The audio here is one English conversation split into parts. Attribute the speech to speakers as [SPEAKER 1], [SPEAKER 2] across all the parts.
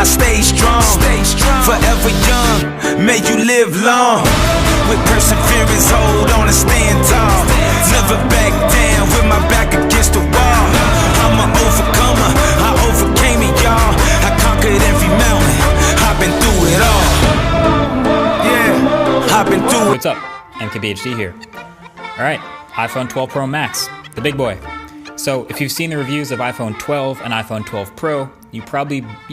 [SPEAKER 1] I stay strong, forever young, may you live long. With perseverance, hold on and stand tall. Never back down with my back against the wall. I'm an overcomer, I overcame it, y'all. I conquered every mountain, I've been through it all. Yeah, I've been through it.
[SPEAKER 2] What's up? MKBHD here. Alright, iPhone 12 Pro Max, the big boy. So if you've seen the reviews of iPhone 12 and iPhone 12 Pro, you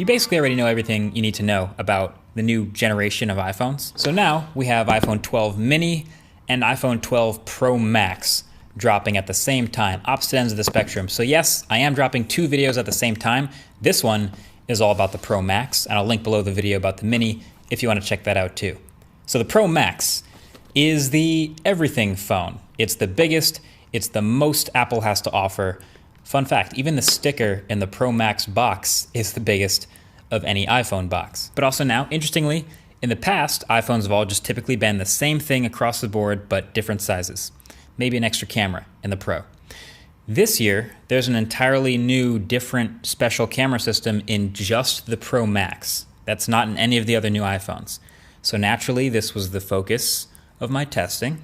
[SPEAKER 2] basically already know everything you need to know about the new generation of iPhones. So now we have iPhone 12 mini and iPhone 12 Pro Max dropping at the same time, opposite ends of the spectrum. So yes, I am dropping two videos at the same time. This one is all about the Pro Max, and I'll link below the video about the mini if you want to check that out too. So the Pro Max is the everything phone. It's the biggest, it's the most Apple has to offer. Fun fact, even the sticker in the Pro Max box is the biggest of any iPhone box. But also now, interestingly, in the past, iPhones have all just typically been the same thing across the board, but different sizes. Maybe an extra camera in the Pro. This year, there's an entirely new, different, special camera system in just the Pro Max. That's not in any of the other new iPhones. So naturally, this was the focus of my testing.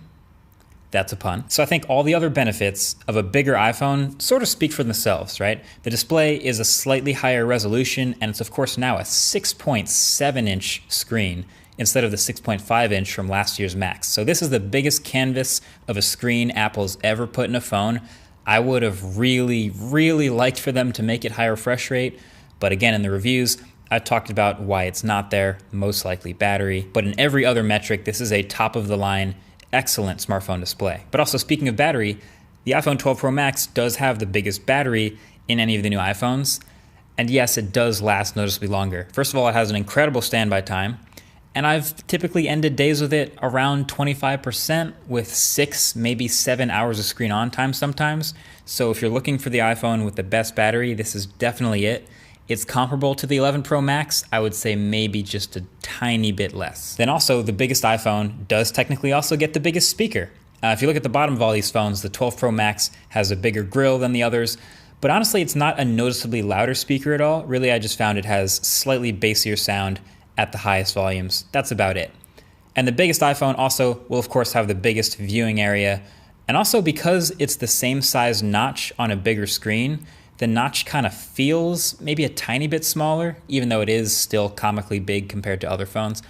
[SPEAKER 2] That's a pun. So I think all the other benefits of a bigger iPhone sort of speak for themselves, right? The display is a slightly higher resolution, and it's of course now a 6.7-inch screen instead of the 6.5-inch from last year's Max. So this is the biggest canvas of a screen Apple's ever put in a phone. I would have really, really liked for them to make it higher refresh rate, but again, in the reviews, I talked about why it's not there, most likely battery, but in every other metric, this is a top-of-the-line excellent smartphone display. But also, speaking of battery, the iPhone 12 Pro Max does have the biggest battery in any of the new iPhones. And yes, it does last noticeably longer. First of all, it has an incredible standby time. And I've typically ended days with it around 25% with 6, maybe 7 hours of screen on time sometimes. So if you're looking for the iPhone with the best battery, this is definitely it. It's comparable to the 11 Pro Max, I would say maybe just a tiny bit less. Then also, the biggest iPhone does technically also get the biggest speaker. If you look at the bottom of all these phones, the 12 Pro Max has a bigger grill than the others, but honestly, it's not a noticeably louder speaker at all. Really, I just found it has slightly bassier sound at the highest volumes. That's about it. And the biggest iPhone also will of course have the biggest viewing area, and also because it's the same size notch on a bigger screen, the notch kind of feels maybe a tiny bit smaller, even though it is still comically big compared to other phones.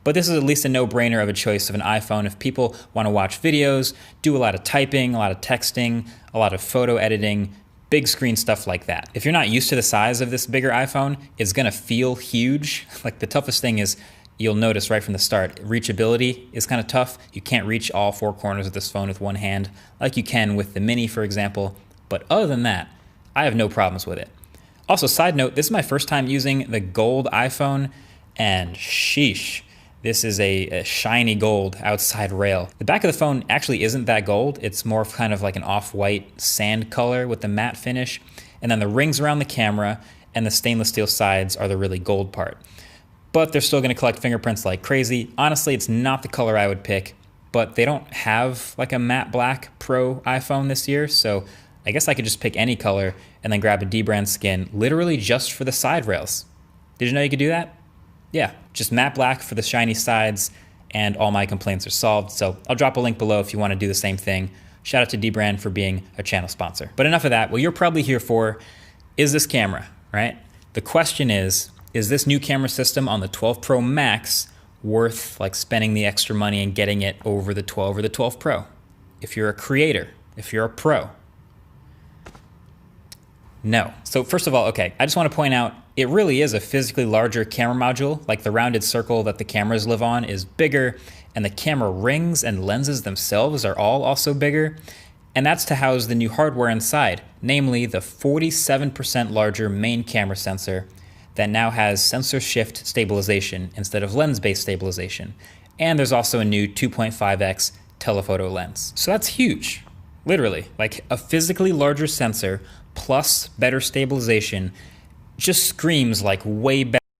[SPEAKER 2] But this is at least a no-brainer of a choice of an iPhone if people want to watch videos, do a lot of typing, a lot of texting, a lot of photo editing, big screen stuff like that. If you're not used to the size of this bigger iPhone, it's gonna feel huge. Like the toughest thing is, you'll notice right from the start, reachability is kind of tough. You can't reach all four corners of this phone with one hand, like you can with the Mini, for example. But other than that, I have no problems with it. Also, side note, this is my first time using the gold iPhone, and sheesh, this is a shiny gold outside rail. The back of the phone actually isn't that gold. It's more of kind of like an off-white sand color with the matte finish. And then the rings around the camera and the stainless steel sides are the really gold part. But they're still gonna collect fingerprints like crazy. Honestly, it's not the color I would pick, but they don't have like a matte black Pro iPhone this year, so I guess I could just pick any color and then grab a D-brand skin literally just for the side rails. Did you know you could do that? Yeah, just matte black for the shiny sides and all my complaints are solved. So I'll drop a link below if you want to do the same thing. Shout out to D-brand for being a channel sponsor. But enough of that. What you're probably here for is this camera, right? The question is this new camera system on the 12 Pro Max worth like spending the extra money and getting it over the 12 or the 12 Pro? If you're a creator, if you're a pro, no. So first of all, okay, I just want to point out, it really is a physically larger camera module. Like the rounded circle that the cameras live on is bigger, and the camera rings and lenses themselves are all also bigger. And that's to house the new hardware inside, namely the 47% larger main camera sensor that now has sensor shift stabilization instead of lens-based stabilization. And there's also a new 2.5x telephoto lens. So that's huge, literally. Like a physically larger sensor plus better stabilization just screams like way better